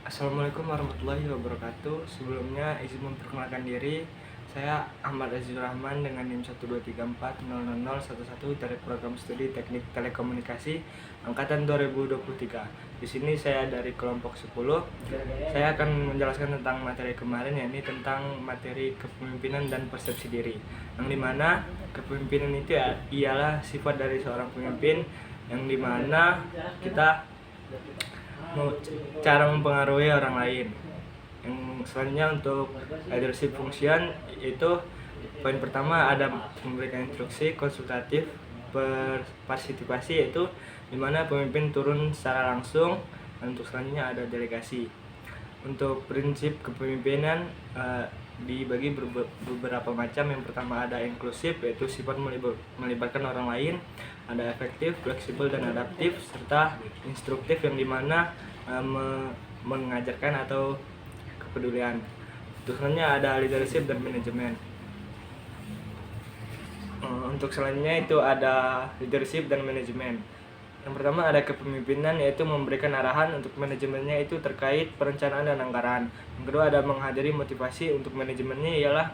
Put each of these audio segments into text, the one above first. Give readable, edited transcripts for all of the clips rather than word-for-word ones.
Assalamualaikum warahmatullahi wabarakatuh. Sebelumnya izin memperkenalkan diri. Saya Ahmad Azizur Rahman dengan NIM 123400011 dari program studi Teknik Telekomunikasi angkatan 2023. Di sini saya dari kelompok 10. Saya akan menjelaskan tentang materi kemarin, yakni tentang materi kepemimpinan dan persepsi diri. Yang dimana kepemimpinan itu ialah sifat dari seorang pemimpin, yang dimana kita cara mempengaruhi orang lain. Yang selanjutnya untuk leadership function, yaitu poin pertama ada memberikan instruksi, konsultatif, partisipasi, yaitu dimana pemimpin turun secara langsung. Dan untuk selanjutnya ada delegasi. Untuk prinsip kepemimpinan dibagi beberapa macam. Yang pertama ada inklusif, yaitu sifat melibatkan orang lain. Ada efektif, fleksibel, dan adaptif, serta instruktif, yang dimana mengajarkan atau kepedulian. Selanjutnya ada leadership dan manajemen. Untuk selanjutnya itu ada leadership dan manajemen. Yang pertama ada kepemimpinan, yaitu memberikan arahan. Untuk manajemennya itu terkait perencanaan dan anggaran. Yang kedua ada menghadiri motivasi. Untuk manajemennya ialah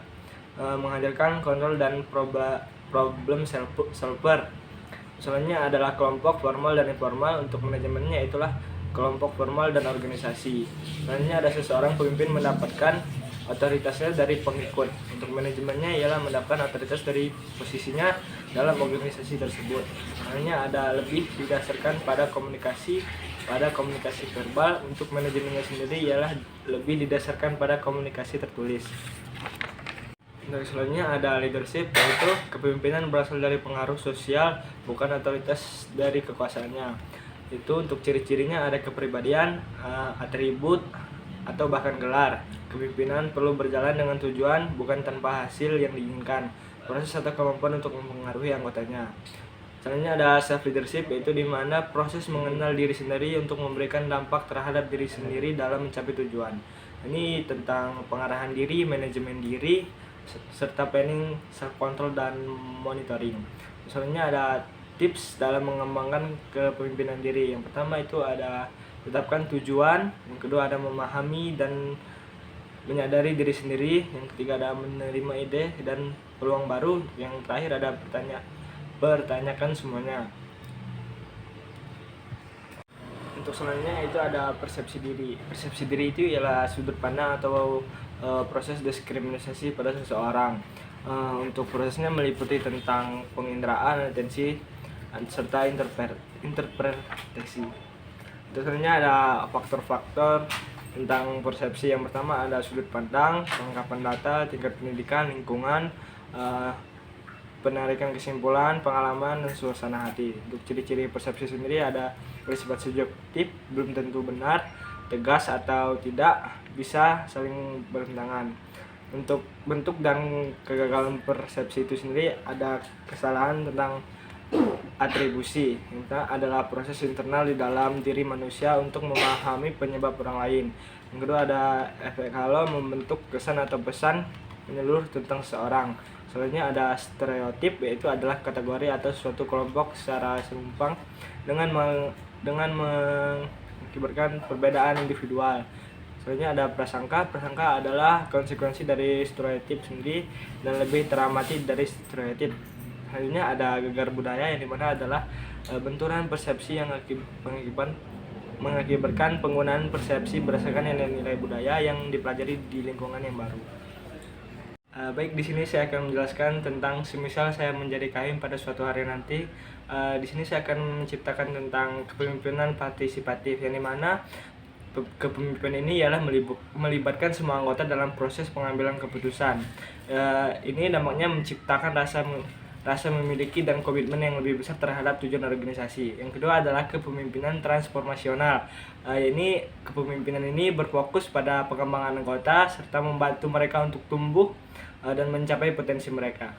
menghadirkan kontrol dan problem solver. Selanjutnya adalah kelompok formal dan informal. Untuk manajemennya itulah kelompok formal dan organisasi. Selanjutnya ada seseorang pemimpin mendapatkan otoritasnya dari pengikut. Untuk manajemennya ialah mendapatkan otoritas dari posisinya dalam organisasi tersebut. Selanjutnya ada lebih didasarkan pada komunikasi verbal. Untuk manajemennya sendiri ialah lebih didasarkan pada komunikasi tertulis. Untuk selanjutnya ada leadership, yaitu kepemimpinan berasal dari pengaruh sosial, bukan otoritas dari kekuasaannya. Itu untuk ciri-cirinya ada kepribadian, atribut, atau bahkan gelar. Kepemimpinan perlu berjalan dengan tujuan, bukan tanpa hasil yang diinginkan. Proses atau kemampuan untuk mempengaruhi anggotanya. Selanjutnya ada self leadership, yaitu di mana proses mengenal diri sendiri untuk memberikan dampak terhadap diri sendiri dalam mencapai tujuan. Ini tentang pengarahan diri, manajemen diri, serta planning, self control, dan monitoring. Selanjutnya ada tips dalam mengembangkan kepemimpinan diri. Yang pertama itu ada tetapkan tujuan. Yang kedua ada memahami dan menyadari diri sendiri. Yang ketiga ada menerima ide dan peluang baru. Yang terakhir ada pertanyakan semuanya. Untuk selanjutnya itu ada persepsi diri. Persepsi diri itu ialah sudut pandang atau proses diskriminasi pada seseorang. Untuk prosesnya meliputi tentang penginderaan, atensi, serta interpretasi. Selanjutnya ada faktor-faktor tentang persepsi. Yang pertama ada sudut pandang, kelengkapan data, tingkat pendidikan, lingkungan, penarikan kesimpulan, pengalaman, dan suasana hati. Untuk ciri-ciri persepsi sendiri ada bersifat subjektif, belum tentu benar, tegas atau tidak, bisa saling bertentangan. Untuk bentuk dan kegagalan persepsi itu sendiri ada kesalahan tentang atribusi. Yang adalah proses internal di dalam diri manusia untuk memahami penyebab orang lain. Yang kedua ada efek halo, membentuk kesan atau pesan menyeluruh tentang seseorang. Selanjutnya ada stereotip, yaitu adalah kategori atau suatu kelompok secara seimbang dengan mengakibatkan perbedaan individual. Selanjutnya ada prasangka. Prasangka adalah konsekuensi dari stereotip sendiri dan lebih teramati dari stereotip. Selanjutnya ada gegar budaya, yang dimana adalah benturan persepsi yang mengakibatkan penggunaan persepsi berdasarkan nilai-nilai budaya yang dipelajari di lingkungan yang baru. Baik, di sini saya akan menjelaskan tentang semisal saya menjadi KM pada suatu hari nanti. Di sini saya akan menciptakan tentang kepemimpinan partisipatif, yang dimana kepemimpinan ini ialah melibatkan semua anggota dalam proses pengambilan keputusan. Ini dampaknya menciptakan rasa memiliki dan komitmen yang lebih besar terhadap tujuan organisasi. Yang kedua adalah kepemimpinan transformasional. Ini kepemimpinan ini berfokus pada pengembangan anggota serta membantu mereka untuk tumbuh dan mencapai potensi mereka.